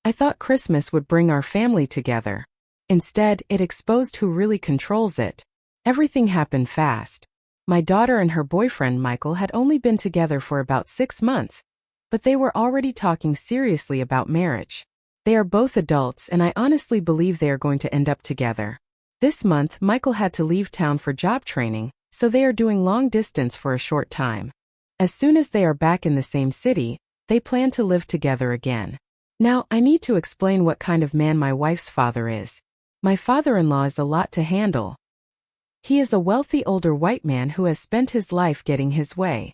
I thought Christmas would bring our family together. Instead, it exposed who really controls it. Everything happened fast. My daughter and her boyfriend Michael had only been together for about 6 months, but they were already talking seriously about marriage. They are both adults and I honestly believe they are going to end up together. This month, Michael had to leave town for job training, so they are doing long distance for a short time. As soon as they are back in the same city, they plan to live together again. Now, I need to explain what kind of man my wife's father is. My father-in-law is a lot to handle. He is a wealthy older white man who has spent his life getting his way.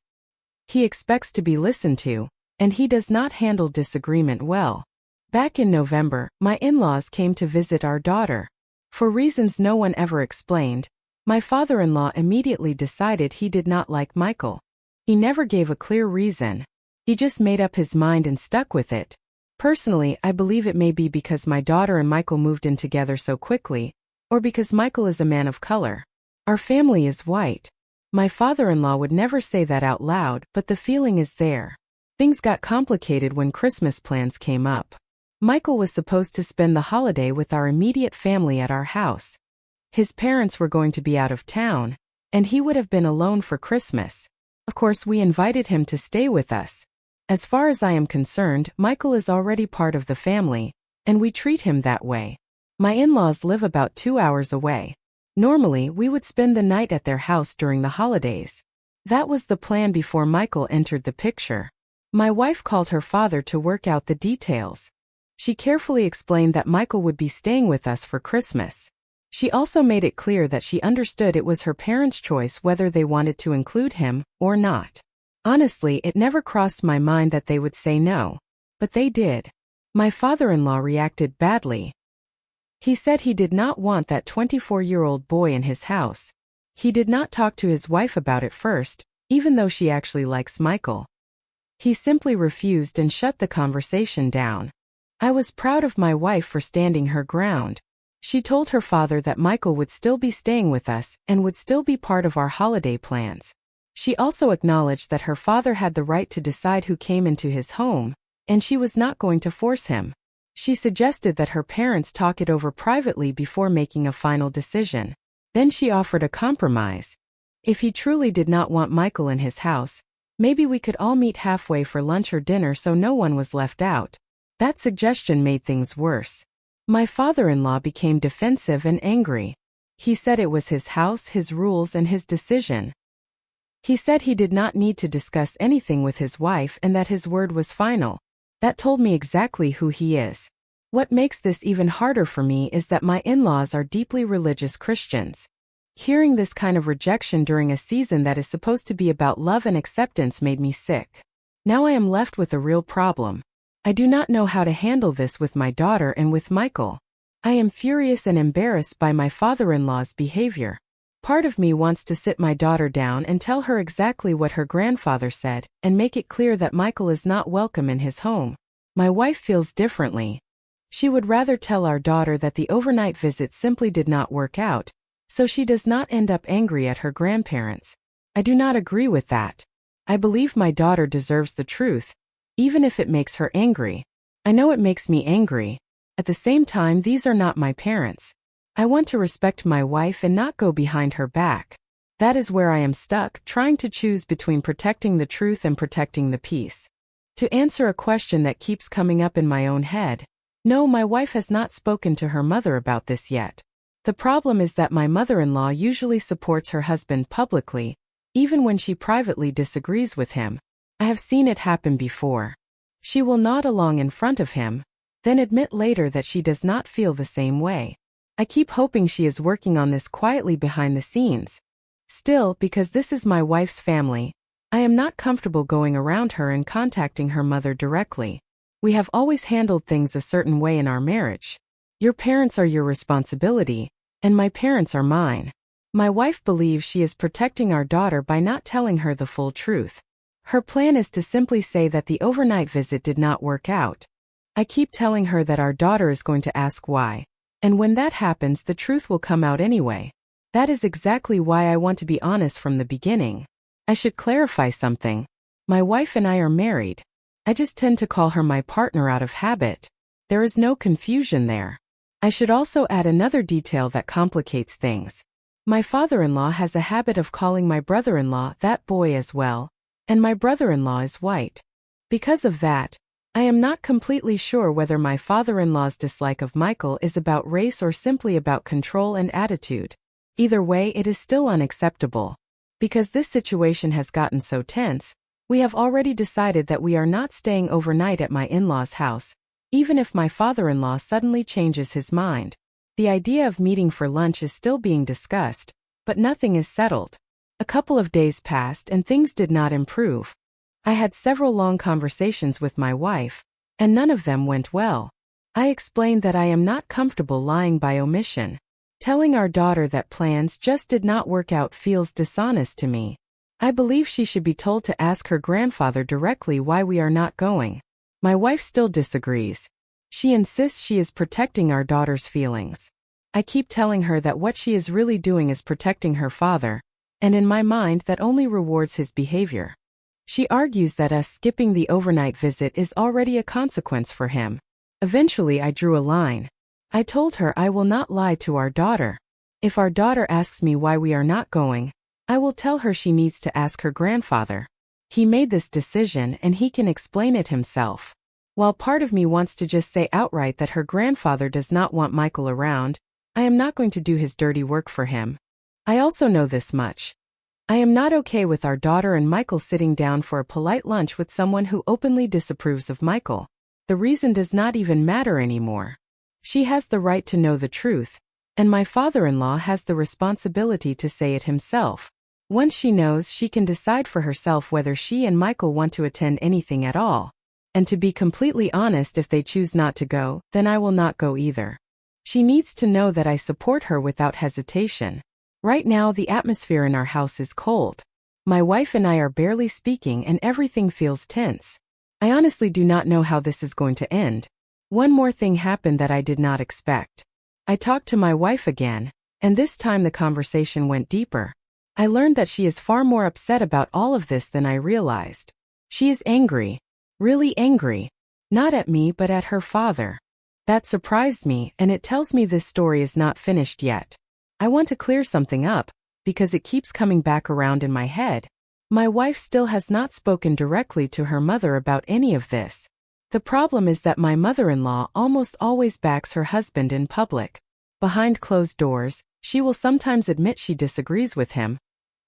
He expects to be listened to, and he does not handle disagreement well. Back in November, my in-laws came to visit our daughter. For reasons no one ever explained, my father-in-law immediately decided he did not like Michael. He never gave a clear reason. He just made up his mind and stuck with it. Personally, I believe it may be because my daughter and Michael moved in together so quickly, or because Michael is a man of color. Our family is white. My father-in-law would never say that out loud, but the feeling is there. Things got complicated when Christmas plans came up. Michael was supposed to spend the holiday with our immediate family at our house. His parents were going to be out of town, and he would have been alone for Christmas. Of course, we invited him to stay with us. As far as I am concerned, Michael is already part of the family, and we treat him that way. My in-laws live about 2 hours away. Normally, we would spend the night at their house during the holidays. That was the plan before Michael entered the picture. My wife called her father to work out the details. She carefully explained that Michael would be staying with us for Christmas. She also made it clear that she understood it was her parents' choice whether they wanted to include him or not. Honestly, it never crossed my mind that they would say no. But they did. My father-in-law reacted badly. He said he did not want that 24-year-old boy in his house. He did not talk to his wife about it first, even though she actually likes Michael. He simply refused and shut the conversation down. I was proud of my wife for standing her ground. She told her father that Michael would still be staying with us and would still be part of our holiday plans. She also acknowledged that her father had the right to decide who came into his home, and she was not going to force him. She suggested that her parents talk it over privately before making a final decision. Then she offered a compromise. If he truly did not want Michael in his house, maybe we could all meet halfway for lunch or dinner so no one was left out. That suggestion made things worse. My father-in-law became defensive and angry. He said it was his house, his rules, and his decision. He said he did not need to discuss anything with his wife and that his word was final. That told me exactly who he is. What makes this even harder for me is that my in-laws are deeply religious Christians. Hearing this kind of rejection during a season that is supposed to be about love and acceptance made me sick. Now I am left with a real problem. I do not know how to handle this with my daughter and with Michael. I am furious and embarrassed by my father-in-law's behavior. Part of me wants to sit my daughter down and tell her exactly what her grandfather said and make it clear that Michael is not welcome in his home. My wife feels differently. She would rather tell our daughter that the overnight visit simply did not work out, so she does not end up angry at her grandparents. I do not agree with that. I believe my daughter deserves the truth, even if it makes her angry. I know it makes me angry. At the same time, these are not my parents. I want to respect my wife and not go behind her back. That is where I am stuck, trying to choose between protecting the truth and protecting the peace. To answer a question that keeps coming up in my own head, no, my wife has not spoken to her mother about this yet. The problem is that my mother-in-law usually supports her husband publicly, even when she privately disagrees with him. I have seen it happen before. She will nod along in front of him, then admit later that she does not feel the same way. I keep hoping she is working on this quietly behind the scenes. Still, because this is my wife's family, I am not comfortable going around her and contacting her mother directly. We have always handled things a certain way in our marriage. Your parents are your responsibility, and my parents are mine. My wife believes she is protecting our daughter by not telling her the full truth. Her plan is to simply say that the overnight visit did not work out. I keep telling her that our daughter is going to ask why. And when that happens, the truth will come out anyway. That is exactly why I want to be honest from the beginning. I should clarify something. My wife and I are married. I just tend to call her my partner out of habit. There is no confusion there. I should also add another detail that complicates things. My father-in-law has a habit of calling my brother-in-law that boy as well, and my brother-in-law is white. Because of that, I am not completely sure whether my father-in-law's dislike of Michael is about race or simply about control and attitude. Either way, it is still unacceptable. Because this situation has gotten so tense, we have already decided that we are not staying overnight at my in-laws' house, even if my father-in-law suddenly changes his mind. The idea of meeting for lunch is still being discussed, but nothing is settled. A couple of days passed and things did not improve. I had several long conversations with my wife, and none of them went well. I explained that I am not comfortable lying by omission. Telling our daughter that plans just did not work out feels dishonest to me. I believe she should be told to ask her grandfather directly why we are not going. My wife still disagrees. She insists she is protecting our daughter's feelings. I keep telling her that what she is really doing is protecting her father, and in my mind that only rewards his behavior. She argues that us skipping the overnight visit is already a consequence for him. Eventually I drew a line. I told her I will not lie to our daughter. If our daughter asks me why we are not going, I will tell her she needs to ask her grandfather. He made this decision and he can explain it himself. While part of me wants to just say outright that her grandfather does not want Michael around, I am not going to do his dirty work for him. I also know this much. I am not okay with our daughter and Michael sitting down for a polite lunch with someone who openly disapproves of Michael. The reason does not even matter anymore. She has the right to know the truth, and my father-in-law has the responsibility to say it himself. Once she knows, she can decide for herself whether she and Michael want to attend anything at all. And to be completely honest, if they choose not to go, then I will not go either. She needs to know that I support her without hesitation. Right now the atmosphere in our house is cold. My wife and I are barely speaking and everything feels tense. I honestly do not know how this is going to end. One more thing happened that I did not expect. I talked to my wife again, and this time the conversation went deeper. I learned that she is far more upset about all of this than I realized. She is angry. Really angry. Not at me but at her father. That surprised me, and it tells me this story is not finished yet. I want to clear something up, because it keeps coming back around in my head. My wife still has not spoken directly to her mother about any of this. The problem is that my mother-in-law almost always backs her husband in public. Behind closed doors, she will sometimes admit she disagrees with him,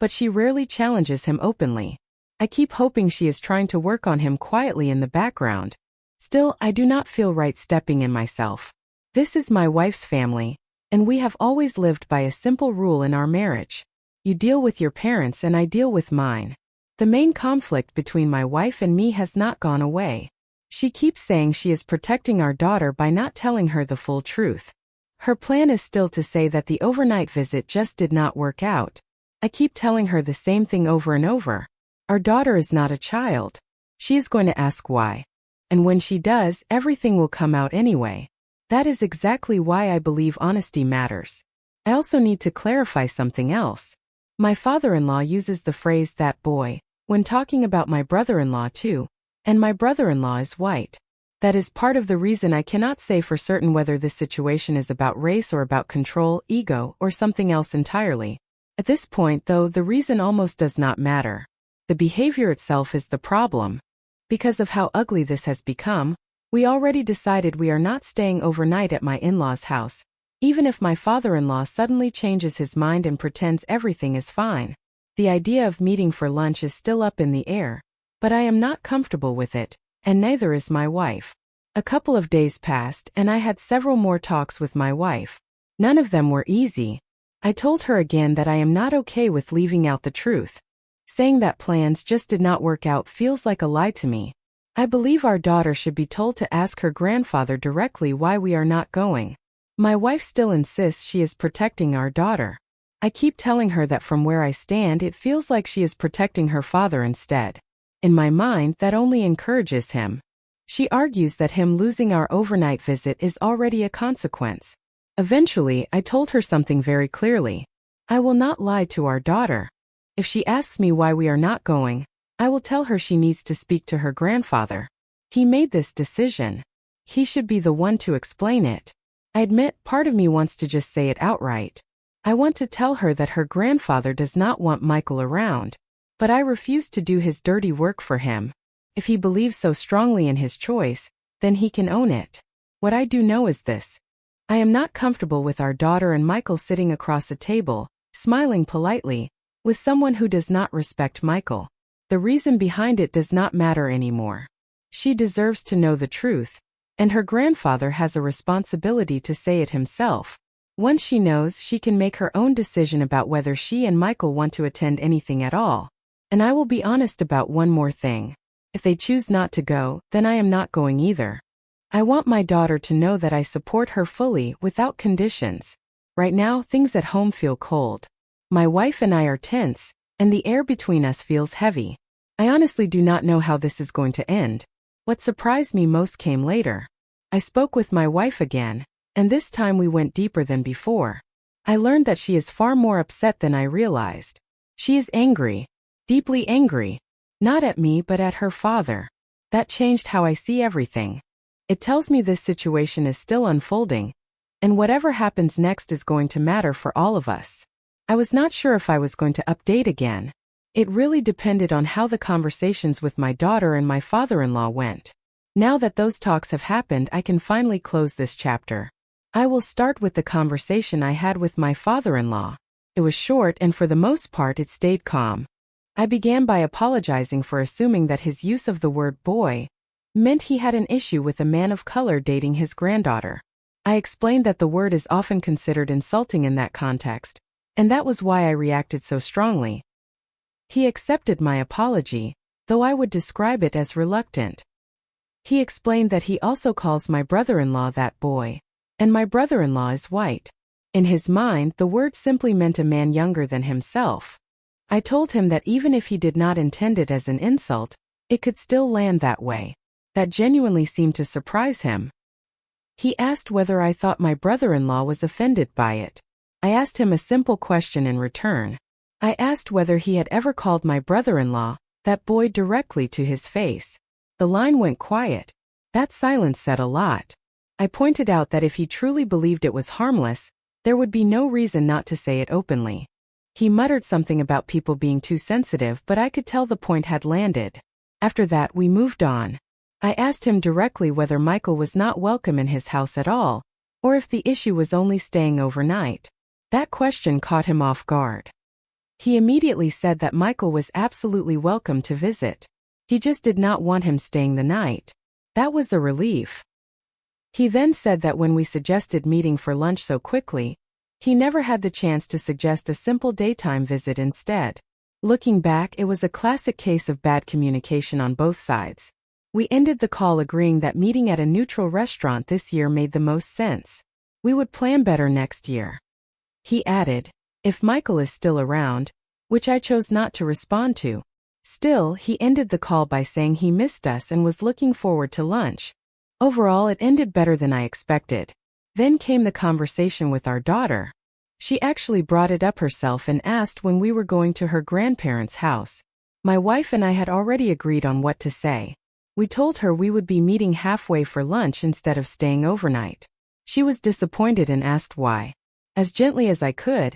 but she rarely challenges him openly. I keep hoping she is trying to work on him quietly in the background. Still, I do not feel right stepping in myself. This is my wife's family, and we have always lived by a simple rule in our marriage. You deal with your parents and I deal with mine. The main conflict between my wife and me has not gone away. She keeps saying she is protecting our daughter by not telling her the full truth. Her plan is still to say that the overnight visit just did not work out. I keep telling her the same thing over and over. Our daughter is not a child. She is going to ask why. And when she does, everything will come out anyway. That is exactly why I believe honesty matters. I also need to clarify something else. My father-in-law uses the phrase "that boy" when talking about my brother-in-law too, and my brother-in-law is white. That is part of the reason I cannot say for certain whether this situation is about race or about control, ego, or something else entirely. At this point, though, the reason almost does not matter. The behavior itself is the problem. Because of how ugly this has become, we already decided we are not staying overnight at my in-laws' house, even if my father-in-law suddenly changes his mind and pretends everything is fine. The idea of meeting for lunch is still up in the air, but I am not comfortable with it, and neither is my wife. A couple of days passed and I had several more talks with my wife. None of them were easy. I told her again that I am not okay with leaving out the truth. Saying that plans just did not work out feels like a lie to me. I believe our daughter should be told to ask her grandfather directly why we are not going. My wife still insists she is protecting our daughter. I keep telling her that from where I stand it feels like she is protecting her father instead. In my mind, that only encourages him. She argues that him losing our overnight visit is already a consequence. Eventually, I told her something very clearly. I will not lie to our daughter. If she asks me why we are not going, I will tell her she needs to speak to her grandfather. He made this decision. He should be the one to explain it. I admit, part of me wants to just say it outright. I want to tell her that her grandfather does not want Michael around, but I refuse to do his dirty work for him. If he believes so strongly in his choice, then he can own it. What I do know is this. I am not comfortable with our daughter and Michael sitting across a table, smiling politely, with someone who does not respect Michael. The reason behind it does not matter anymore. She deserves to know the truth, and her grandfather has a responsibility to say it himself. Once she knows, she can make her own decision about whether she and Michael want to attend anything at all. And I will be honest about one more thing. If they choose not to go, then I am not going either. I want my daughter to know that I support her fully, without conditions. Right now, things at home feel cold. My wife and I are tense, and the air between us feels heavy. I honestly do not know how this is going to end. What surprised me most came later. I spoke with my wife again, and this time we went deeper than before. I learned that she is far more upset than I realized. She is angry. Deeply angry. Not at me but at her father. That changed how I see everything. It tells me this situation is still unfolding, and whatever happens next is going to matter for all of us. I was not sure if I was going to update again. It really depended on how the conversations with my daughter and my father-in-law went. Now that those talks have happened, I can finally close this chapter. I will start with the conversation I had with my father-in-law. It was short and for the most part it stayed calm. I began by apologizing for assuming that his use of the word boy meant he had an issue with a man of color dating his granddaughter. I explained that the word is often considered insulting in that context, and that was why I reacted so strongly. He accepted my apology, though I would describe it as reluctant. He explained that he also calls my brother-in-law that boy, and my brother-in-law is white. In his mind, the word simply meant a man younger than himself. I told him that even if he did not intend it as an insult, it could still land that way. That genuinely seemed to surprise him. He asked whether I thought my brother-in-law was offended by it. I asked him a simple question in return. I asked whether he had ever called my brother-in-law that boy directly to his face. The line went quiet. That silence said a lot. I pointed out that if he truly believed it was harmless, there would be no reason not to say it openly. He muttered something about people being too sensitive, but I could tell the point had landed. After that, we moved on. I asked him directly whether Michael was not welcome in his house at all, or if the issue was only staying overnight. That question caught him off guard. He immediately said that Michael was absolutely welcome to visit. He just did not want him staying the night. That was a relief. He then said that when we suggested meeting for lunch so quickly, he never had the chance to suggest a simple daytime visit instead. Looking back, it was a classic case of bad communication on both sides. We ended the call agreeing that meeting at a neutral restaurant this year made the most sense. We would plan better next year. He added, if Michael is still around, which I chose not to respond to. Still, he ended the call by saying he missed us and was looking forward to lunch. Overall, it ended better than I expected. Then came the conversation with our daughter. She actually brought it up herself and asked when we were going to her grandparents' house. My wife and I had already agreed on what to say. We told her we would be meeting halfway for lunch instead of staying overnight. She was disappointed and asked why. As gently as I could,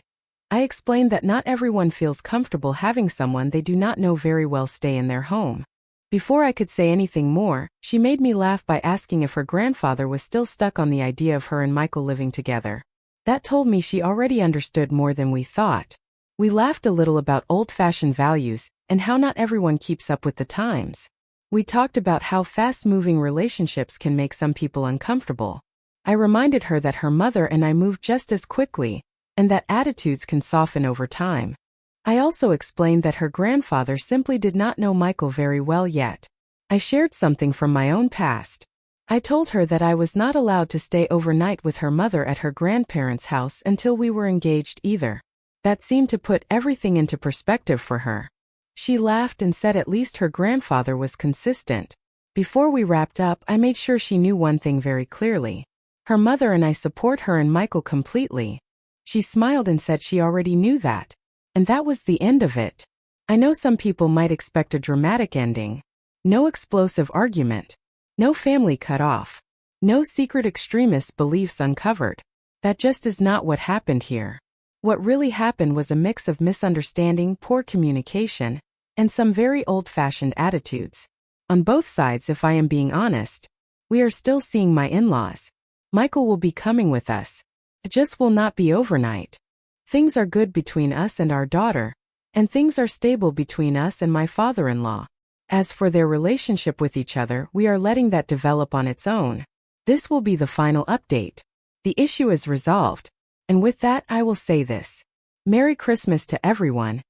I explained that not everyone feels comfortable having someone they do not know very well stay in their home. Before I could say anything more, she made me laugh by asking if her grandfather was still stuck on the idea of her and Michael living together. That told me she already understood more than we thought. We laughed a little about old-fashioned values and how not everyone keeps up with the times. We talked about how fast-moving relationships can make some people uncomfortable. I reminded her that her mother and I moved just as quickly, and that attitudes can soften over time. I also explained that her grandfather simply did not know Michael very well yet. I shared something from my own past. I told her that I was not allowed to stay overnight with her mother at her grandparents' house until we were engaged either. That seemed to put everything into perspective for her. She laughed and said at least her grandfather was consistent. Before we wrapped up, I made sure she knew one thing very clearly. Her mother and I support her and Michael completely. She smiled and said she already knew that. And that was the end of it. I know some people might expect a dramatic ending. No explosive argument. No family cut off. No secret extremist beliefs uncovered. That just is not what happened here. What really happened was a mix of misunderstanding, poor communication, and some very old-fashioned attitudes. On both sides, if I am being honest, we are still seeing my in-laws. Michael will be coming with us. It just will not be overnight. Things are good between us and our daughter, and things are stable between us and my father-in-law. As for their relationship with each other, we are letting that develop on its own. This will be the final update. The issue is resolved. And with that, I will say this. Merry Christmas to everyone,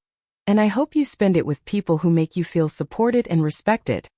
and I hope you spend it with people who make you feel supported and respected.